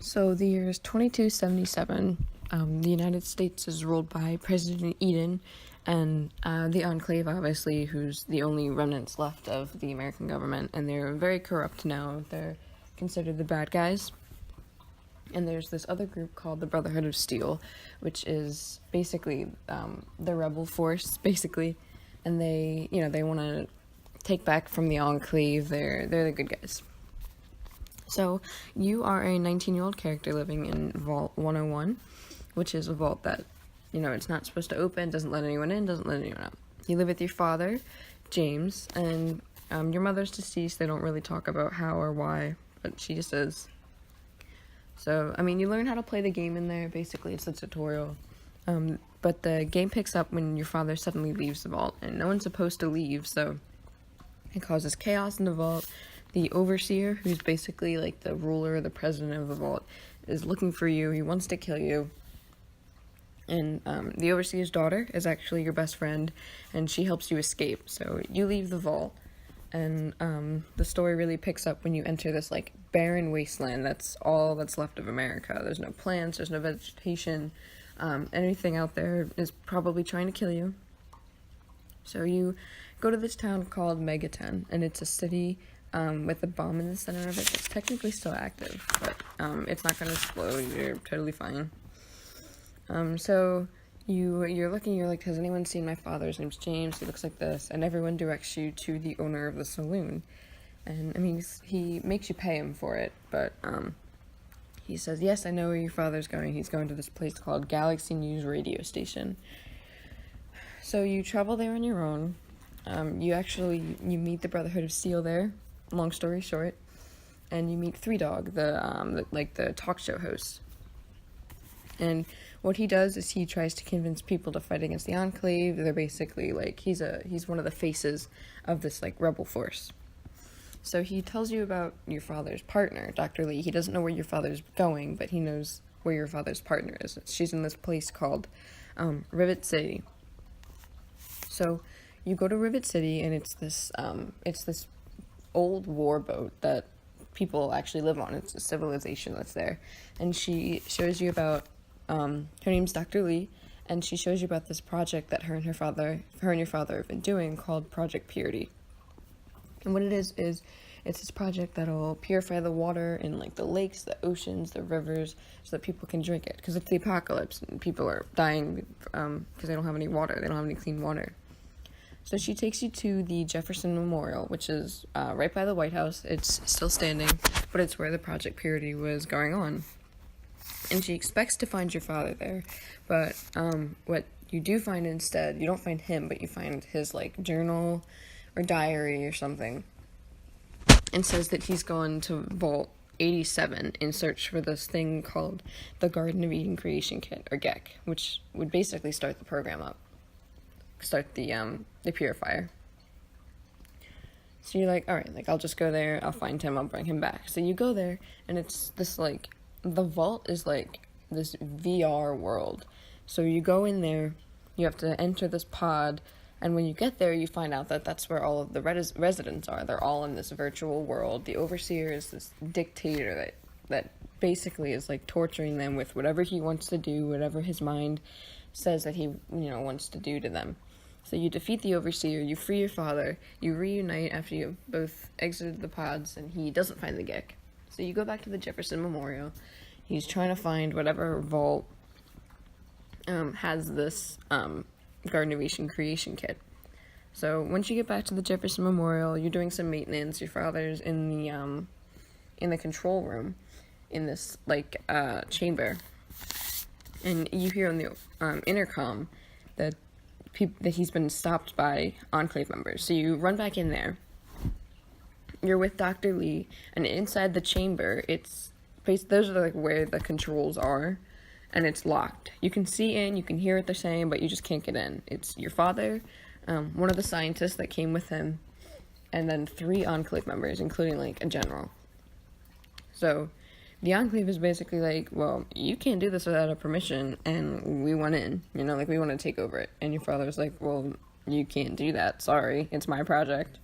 So the year is 2277. The United States is ruled by President Eden, and the Enclave, obviously, who's the only remnants left of the American government, and they're very corrupt now. They're considered the bad guys. And there's this other group called the Brotherhood of Steel, which is basically the rebel force, basically, and they want to take back from the Enclave. They're the good guys. So you are a 19-year-old character living in Vault 101, which is a vault that, it's not supposed to open, doesn't let anyone in, doesn't let anyone out. You live with your father, James, and your mother's deceased. They don't really talk about how or why, but she just is. So, you learn how to play the game in there. Basically, it's a tutorial. But the game picks up when your father suddenly leaves the vault, and no one's supposed to leave, so it causes chaos in the vault. The Overseer, who's basically like the ruler, the president of the vault, is looking for you. He wants to kill you. And the Overseer's daughter is actually your best friend, and she helps you escape. So you leave the vault, and the story really picks up when you enter this like barren wasteland. That's all that's left of America. There's no plants, there's no vegetation. Anything out there is probably trying to kill you. So you go to this town called Megaton, and it's a city with a bomb in the center of it that's technically still active, but it's not going to explode. You're totally fine. So you're looking, you're like, has anyone seen my father? His name's James, he looks like this, and everyone directs you to the owner of the saloon. And, he makes you pay him for it, but he says, yes, I know where your father's going. He's going to this place called Galaxy News Radio Station. So you travel there on your own. You meet the Brotherhood of Steel there, long story short, and you meet Three Dog, the talk show host. And what he does is he tries to convince people to fight against the Enclave. They're basically he's one of the faces of this rebel force. So he tells you about your father's partner, Dr. Lee. He doesn't know where your father's going, but he knows where your father's partner is. She's in this place called Rivet City. So you go to Rivet City, and it's this old war boat that people actually live on. It's a civilization that's there. And she shows you about, her name's Dr. Lee, and she shows you about this project that her and your father have been doing called Project Purity. And what it is it's this project that'll purify the water in the lakes, the oceans, the rivers, so that people can drink it. Because it's the apocalypse, and people are dying because they don't have any water. They don't have any clean water. So she takes you to the Jefferson Memorial, which is right by the White House. It's still standing, but it's where the Project Purity was going on. And she expects to find your father there, but what you do find instead, you don't find him, but you find his journal or diary or something, and says that he's gone to Vault 87 in search for this thing called the Garden of Eden Creation Kit, or GEC, which would basically start the program up. Start the purifier. So you're like, alright, I'll just go there, I'll find him, I'll bring him back. So you go there, and it's this, the vault is this VR world. So you go in there, you have to enter this pod, and when you get there, you find out that that's where all of the residents are. They're all in this virtual world. The Overseer is this dictator that basically is, torturing them with whatever he wants to do, whatever his mind says that he, wants to do to them. So you defeat the Overseer, you free your father, you reunite after you have both exited the pods, and he doesn't find the GEC. So you go back to the Jefferson Memorial. He's trying to find whatever vault has this Garden of Eden Creation Kit. So once you get back to the Jefferson Memorial, you're doing some maintenance. Your father's in the control room, in this chamber, and you hear on the intercom that he's been stopped by Enclave members. So you run back in there. You're with Dr. Lee, and inside the chamber, those are where the controls are, and it's locked. You can see in, you can hear what they're saying, but you just can't get in. It's your father, one of the scientists that came with him, and then 3 Enclave members, including a general. So the Enclave is basically well, you can't do this without a permission, and we want in, we want to take over it. And your father's well, you can't do that, sorry, it's my project.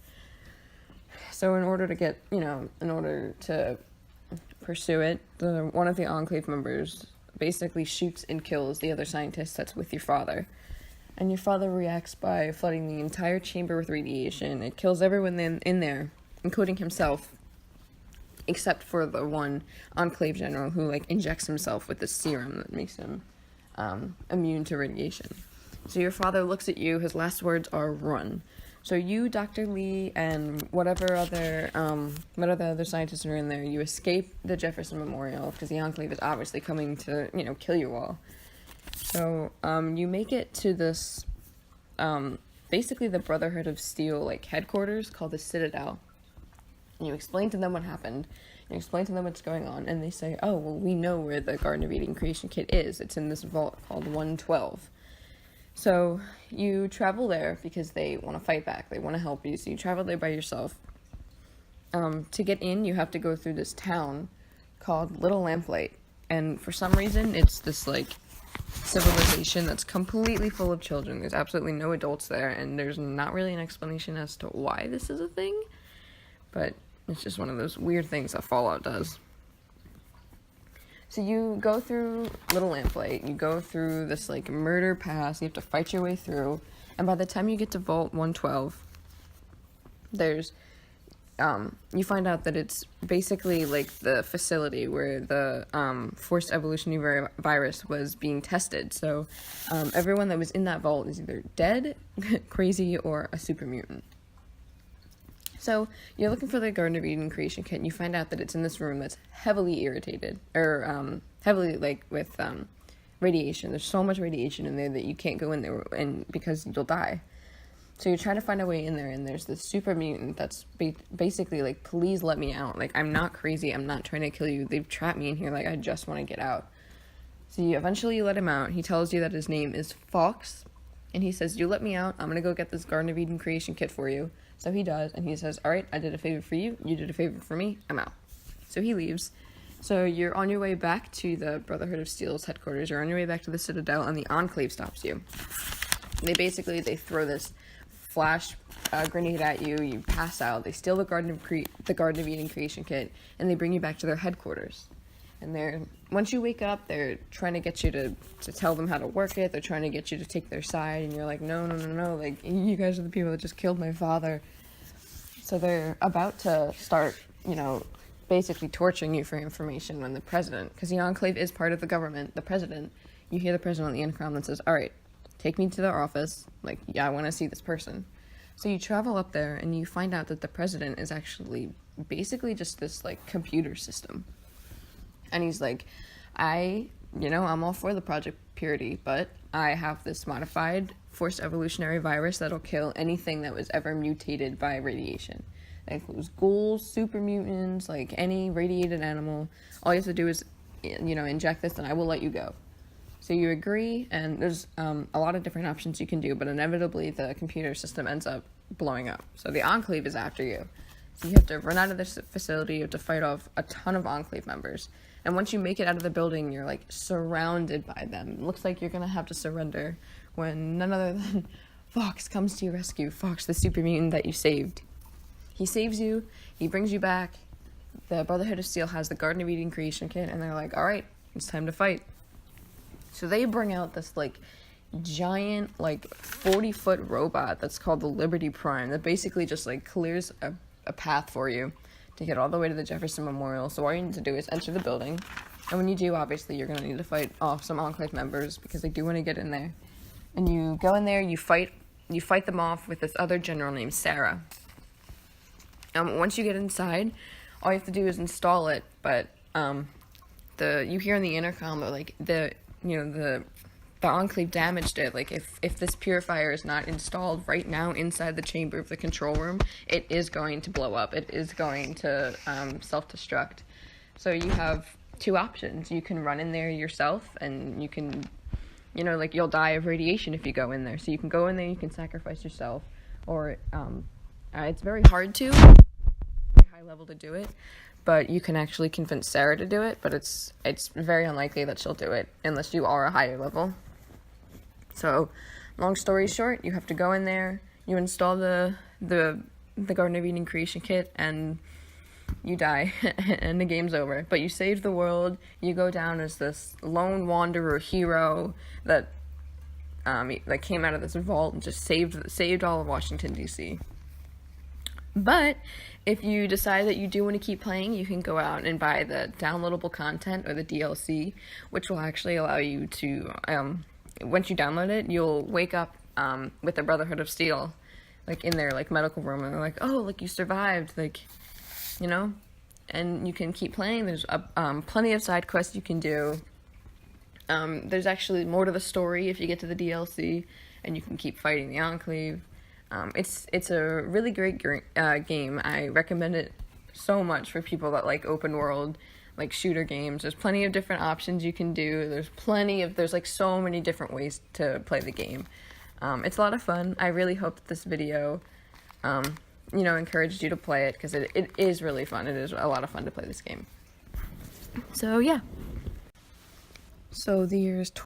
So in order to pursue it, one of the Enclave members basically shoots and kills the other scientist that's with your father. And your father reacts by flooding the entire chamber with radiation. It kills everyone in there, including himself, except for the one Enclave general who, like, injects himself with this serum that makes him immune to radiation. So your father looks at you, his last words are, "Run." So you, Dr. Lee, and whatever other scientists are in there, you escape the Jefferson Memorial, because the Enclave is obviously coming to, kill you all. So, you make it to this, basically the Brotherhood of Steel, like, headquarters called the Citadel. And you explain to them what happened, you explain to them what's going on, and they say, "Oh, well, we know where the Garden of Eden creation kit is. It's in this vault called 112. So you travel there because they want to fight back. They want to help you. So you travel there by yourself. To get in, you have to go through this town called Little Lamplight. And for some reason, it's this, like, civilization that's completely full of children. There's absolutely no adults there, and there's not really an explanation as to why this is a thing. But it's just one of those weird things that Fallout does. So you go through Little Lamplight, you go through this, like, murder pass, you have to fight your way through, and by the time you get to Vault 112, there's, you find out that it's basically, like, the facility where the, forced evolutionary virus was being tested. So, everyone that was in that vault is either dead, crazy, or a super mutant. So, you're looking for the Garden of Eden creation kit, and you find out that it's in this room that's heavily irritated, or, heavily, like, with, radiation. There's so much radiation in there that you can't go in there, and because you'll die. So you're trying to find a way in there, and there's this super mutant that's basically like, "Please let me out. Like, I'm not crazy, I'm not trying to kill you. They've trapped me in here, like, I just want to get out." So you eventually let him out. He tells you that his name is Fox, and he says, "You let me out, I'm gonna go get this Garden of Eden creation kit for you." So he does, and he says, "Alright, I did a favor for you, you did a favor for me, I'm out." So he leaves. So you're on your way back to the Brotherhood of Steel's headquarters, you're on your way back to the Citadel, and the Enclave stops you. They throw this flash grenade at you, you pass out, they steal the Garden of Eden creation kit, and they bring you back to their headquarters. And once you wake up, they're trying to get you to tell them how to work it, they're trying to get you to take their side, and you're like, no, like, you guys are the people that just killed my father. So they're about to start, basically torturing you for information when the president, because the Enclave is part of the government, you hear the president on the intercom that says, "Alright, take me to their office, like, yeah, I want to see this person." So you travel up there, and you find out that the president is actually basically just this, like, computer system. And he's like, I'm all for the Project Purity, but I have this modified forced evolutionary virus that'll kill anything that was ever mutated by radiation. That includes ghouls, super mutants, like, any radiated animal. All you have to do is, inject this, and I will let you go. So you agree, and there's a lot of different options you can do, but inevitably the computer system ends up blowing up. So the Enclave is after you. So you have to run out of this facility, you have to fight off a ton of Enclave members. And once you make it out of the building, you're, like, surrounded by them. It looks like you're gonna have to surrender when none other than Fox comes to your rescue. Fox, the super mutant that you saved. He saves you, he brings you back. The Brotherhood of Steel has the Garden of Eden creation kit, and they're like, "Alright, it's time to fight." So they bring out this, like, giant, like, 40-foot robot that's called the Liberty Prime that basically just, like, clears a path for you to get all the way to the Jefferson Memorial. So all you need to do is enter the building, and when you do, obviously, you're going to need to fight off some Enclave members because they do want to get in there. And you go in there, you fight them off with this other general named Sarah. Once you get inside, all you have to do is install it, but you hear in the intercom that, like, the Enclave damaged it. Like, if this purifier is not installed right now inside the chamber of the control room, it is going to blow up. It is going to self-destruct. So you have two options. You can run in there yourself, and you can, you'll die of radiation if you go in there. So you can go in there, you can sacrifice yourself, or it's very hard to, high level to do it, but you can actually convince Sarah to do it, but it's very unlikely that she'll do it unless you are a higher level. So, long story short, you have to go in there, you install the Garden of Eden creation kit, and you die, and the game's over. But you save the world, you go down as this lone wanderer hero that came out of this vault and just saved all of Washington, D.C. But if you decide that you do want to keep playing, you can go out and buy the downloadable content, or the DLC, which will actually allow you to, once you download it, you'll wake up with the Brotherhood of Steel, like, in their, like, medical room, and they're like, oh, like, you survived, like, you know? And you can keep playing. There's plenty of side quests you can do. There's actually more to the story if you get to the DLC, and you can keep fighting the Enclave. It's a really great game. I recommend it so much for people that like open world, like, shooter games. There's plenty of different options you can do. There's like so many different ways to play the game. It's a lot of fun. I really hope that this video, encouraged you to play it, because it is really fun. It is a lot of fun to play this game. So yeah. So the year is